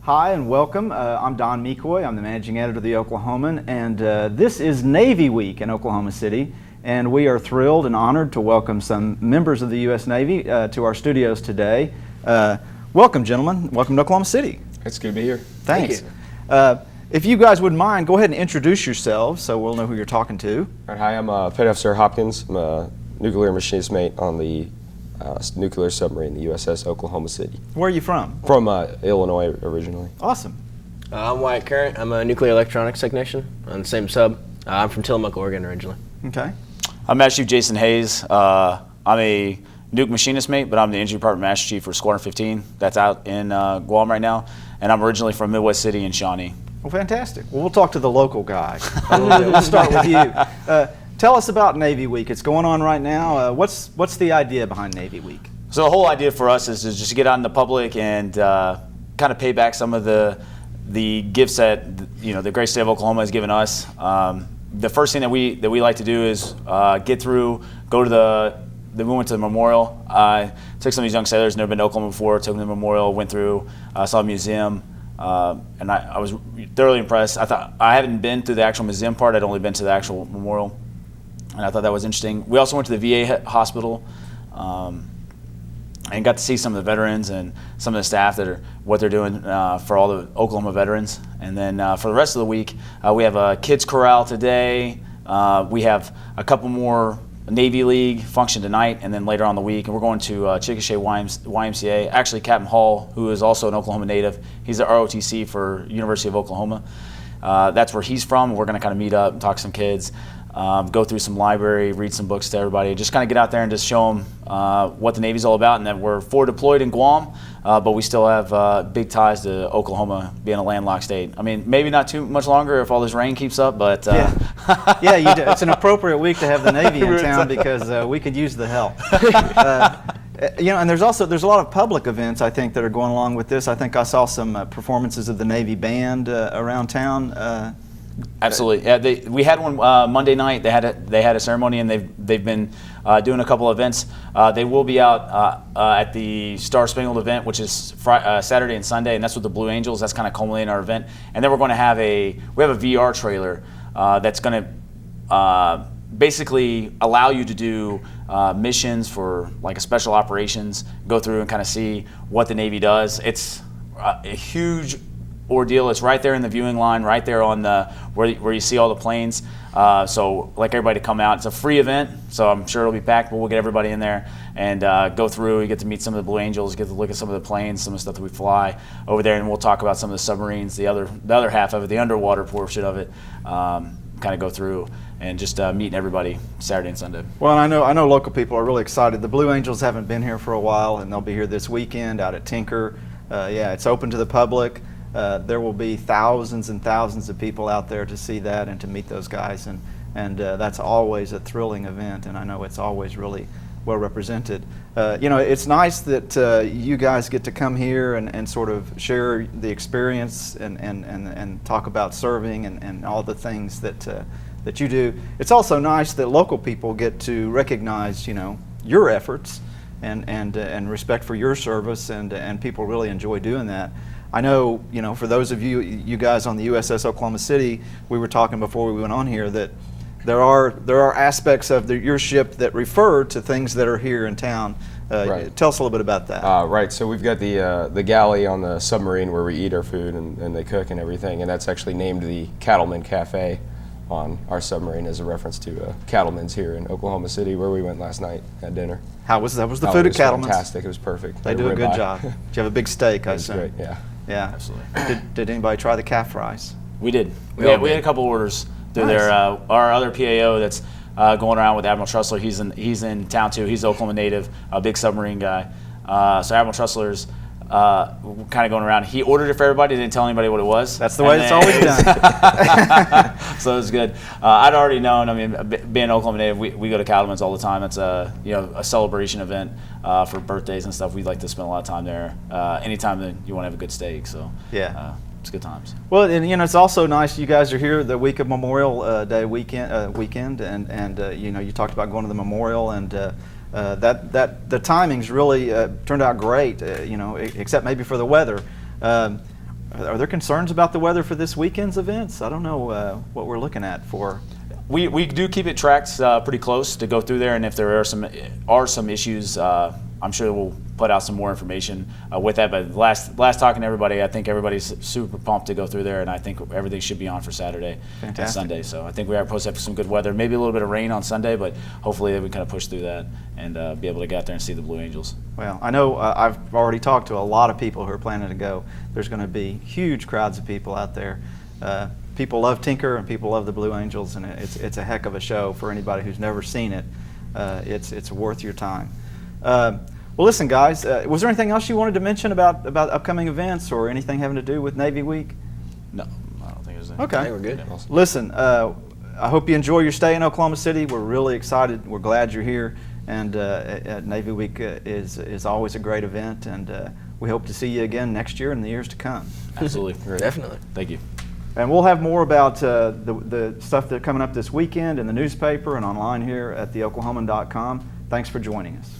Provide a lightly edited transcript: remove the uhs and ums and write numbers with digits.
Hi and welcome. I'm Don Mecoy. I'm the managing editor of the Oklahoman, and this is Navy Week in Oklahoma City. And we are thrilled and honored to welcome some members of the U.S. Navy to our studios today. Welcome, gentlemen. Welcome to Oklahoma City. It's good to be here. Thanks. Thank you. If you guys wouldn't mind, go ahead and introduce yourselves so we'll know who you're talking to. Hi, I'm Petty Officer Hopkins. I'm a nuclear machinist mate on the nuclear submarine, the USS Oklahoma City. Where are you from? From Illinois originally. Awesome. I'm Wyatt Current. I'm a nuclear electronics technician on the same sub. I'm from Tillamook, Oregon originally. Okay. I'm Master Chief Jason Hayes. I'm a nuke machinist mate, but I'm the engineering department Master Chief for Squadron 15. That's out in Guam right now. And I'm originally from Midwest City in Shawnee. Well, fantastic. Well, we'll talk to the local guy. We'll start with you. Tell us about Navy Week. It's going on right now. What's the idea behind Navy Week? So the whole idea for us is just to get out in the public and kind of pay back some of the gifts that the great state of Oklahoma has given us. The first thing that we like to do is get through, go to we went to the memorial. Took some of these young sailors, never been to Oklahoma before, took them to the memorial, went through, saw the museum, and I was thoroughly impressed. I haven't been to the actual museum part, I'd only been to the actual memorial, and I thought that was interesting. We also went to the VA hospital and got to see some of the veterans and some of the staff what they're doing for all the Oklahoma veterans. And then for the rest of the week, we have a kids corral today. We have a couple more Navy League function tonight, and then later on in the week, and we're going to Chickasha YMCA. Actually, Captain Hall, who is also an Oklahoma native, he's the ROTC for University of Oklahoma. That's where he's from. We're going to kind of meet up and talk to some kids, go through some library, read some books to everybody, just kind of get out there and just show them what the Navy's all about, and that we're forward deployed in Guam, but we still have big ties to Oklahoma being a landlocked state. I mean, maybe not too much longer if all this rain keeps up, but yeah, you do. It's an appropriate week to have the Navy in town because we could use the help. And there's a lot of public events I think that are going along with this. I think I saw some performances of the Navy band around town. Absolutely. Yeah, we had one Monday night. They had a ceremony, and they've been doing a couple of events. They will be out at the Spangled event, which is Saturday and Sunday, and that's with the Blue Angels. That's kind of culminating our event. And then we're going to have a VR trailer that's going to basically allow you to do missions for like a special operations, go through and kind of see what the Navy does. It's a huge ordeal. It's right there in the viewing line, right there on where you see all the planes. So like everybody to come out. It's a free event, so I'm sure it'll be packed, but we'll get everybody in there and go through. You get to meet some of the Blue Angels, get to look at some of the planes, some of the stuff that we fly over there, and we'll talk about some of the submarines, the other half of it, the underwater portion of it. Kind of go through and just meeting everybody Saturday and Sunday. Well, and I know local people are really excited. The Blue Angels haven't been here for a while, and they'll be here this weekend out at Tinker. Yeah, it's open to the public. There will be thousands and thousands of people out there to see that and to meet those guys, and that's always a thrilling event, and I know it's always really well represented. It's nice that you guys get to come here and sort of share the experience and talk about serving and all the things that you do. It's also nice that local people get to recognize your efforts and respect for your service, and people really enjoy doing that. I know, for those of you guys on the USS Oklahoma City, we were talking before we went on here that there are aspects of your ship that refer to things that are here in town. Right. Tell us a little bit about that. Right. So we've got the galley on the submarine where we eat our food and they cook and everything, and that's actually named the Cattleman Cafe on our submarine as a reference to Cattleman's here in Oklahoma City, where we went last night at dinner. How was the food at Cattleman's? Fantastic. It was perfect. They do a good job. Did you have a big steak? I assume. Great. Yeah. Yeah. Absolutely. Did anybody try the calf fries? We did. We had a couple orders through there. Our other PAO that's going around with Admiral Trussler, he's in town too. He's an Oklahoma native, a big submarine guy. So Admiral Trussler's kind of going around. He ordered it for everybody, didn't tell anybody what it was. That's the way it's always done. So it was good. I'd already known. I mean, being an Oklahoma native, we go to Cattleman's all the time. It's a celebration event for birthdays and stuff. We like to spend a lot of time there. Anytime that you want to have a good steak, so yeah. It's good times. Well, and it's also nice you guys are here the week of Memorial Day weekend, and you talked about going to the memorial, and that the timings really turned out great. Except maybe for the weather. Are there concerns about the weather for this weekend's events? I don't know what we're looking at for. We do keep it tracked pretty close to go through there, and if there are some issues, I'm sure we'll put out some more information with that. But last talking to everybody, I think everybody's super pumped to go through there, and I think everything should be on for Saturday and Sunday. So I think we are supposed to have some good weather, maybe a little bit of rain on Sunday, but hopefully we kind of push through that and be able to get out there and see the Blue Angels. Well, I know I've already talked to a lot of people who are planning to go. There's going to be huge crowds of people out there. People love Tinker and people love the Blue Angels, and it's a heck of a show for anybody who's never seen it. It's worth your time. Well, listen, guys, was there anything else you wanted to mention about upcoming events or anything having to do with Navy Week? No, I don't think there's anything. Okay. I think we're good. Yeah. Listen, I hope you enjoy your stay in Oklahoma City. We're really excited. We're glad you're here. And Navy Week is always a great event, and we hope to see you again next year and the years to come. Absolutely. Definitely. Thank you. And we'll have more about the stuff that's coming up this weekend in the newspaper and online here at theoklahoman.com. Thanks for joining us.